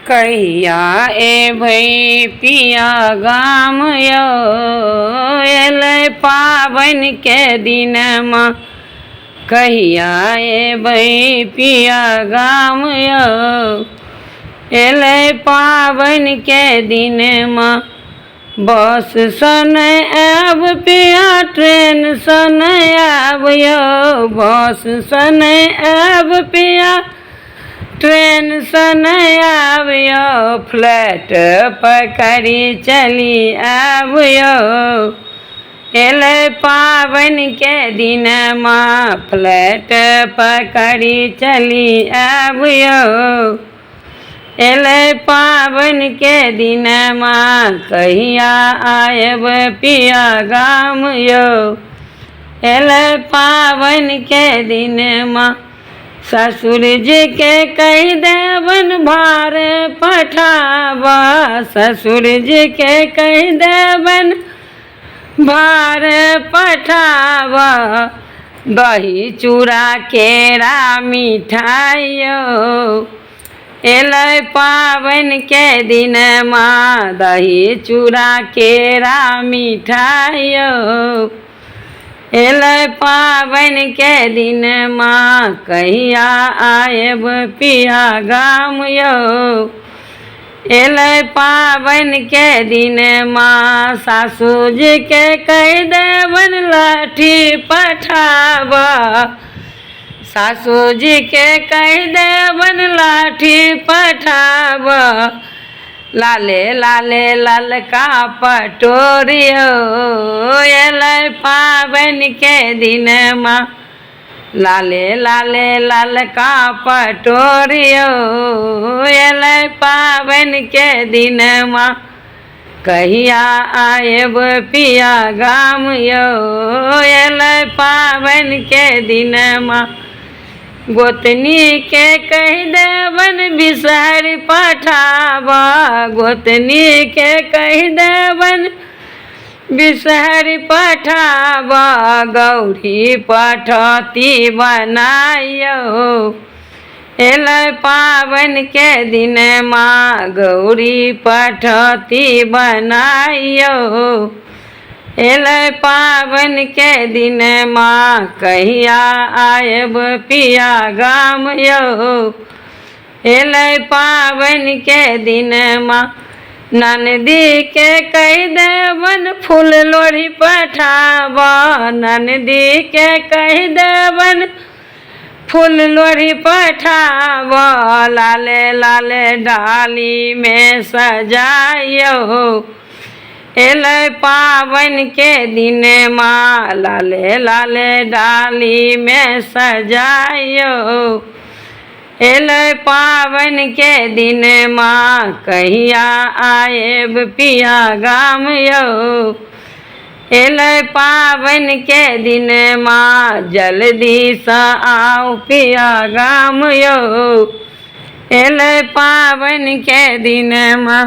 कहिया एबै पिया गाम यौ, एलै पाबनि के दिनमा। कहिया एबै पिया गाम यौ, एलै पाबनि के दिनमा। बस सँ नहि आयब पिया, ट्रेन सँ नहि आयब यौ। बस सँ नहीं आयब पिया, ट्रेन सँ नहीं आयब यौ। फ्लाइट पकड़ि चली आयब यौ, एलै पाबनि के दिनमा। फ्लाइट पकड़ि चली आयब यौ, एलै पाबनि के दिनमा। कहिया आयब पिया गाम यौ, एलै पाबनि के दिनमा। ससुर जी के कहि देबनि भार पठाबा, ससुर जी के कहि देबनि भार पठाबा। दही चूड़ा केरा मिठाई यौ, एलै पाबनि के दिनमा। दही चूड़ा केरा मिठाई यौ, एलै पाबनि के दिनमा। कहिया आयब पिया गाम यौ, एलै पाबनि के दिनमा। सासू जी के कहि देबनि लहठी पठाबा, सासू जी के कहि देबनि लहठी पठाबा। लाले लाले ललका पटोरी यौ, एलै पाबनि के दिनमा। लाले लाले ललका पटोरी यौ, एलै पाबनि के दिनमा। कहिया आयब पिया गाम यौ, एलै पाबनि के दिनमा। गोतनी के कहि देबनि बिसहरि पठाबा, गोतनी के कहि देबनि बिसहरि पठाबा। गौरी पठौती बनाई यौ, एलै पाबनि के दिनमा। गौरी पठौती बनाई यौ, एलै पाबनि के दिनमा। कहिया आयब पिया गाम यौ, एलै पाबनि के दिनमा। ननदी के कहि देबनि फूल लोढ़ी पठाबा, ननदी के कहि देबनि फूल लोढ़ी पठाबा। लाले लाले डाली में सजाई यौ, एलै पाबनि के दिनमा। लाले लाले डाली में सजाई यौ, एलै पाबनि के दिनमा। कहिया आयब पिया गाम यौ, एलै पाबनि के दिनमा। जल्दी सँ आउ पिया गाम यौ, एलै पाबनि के दिनमा।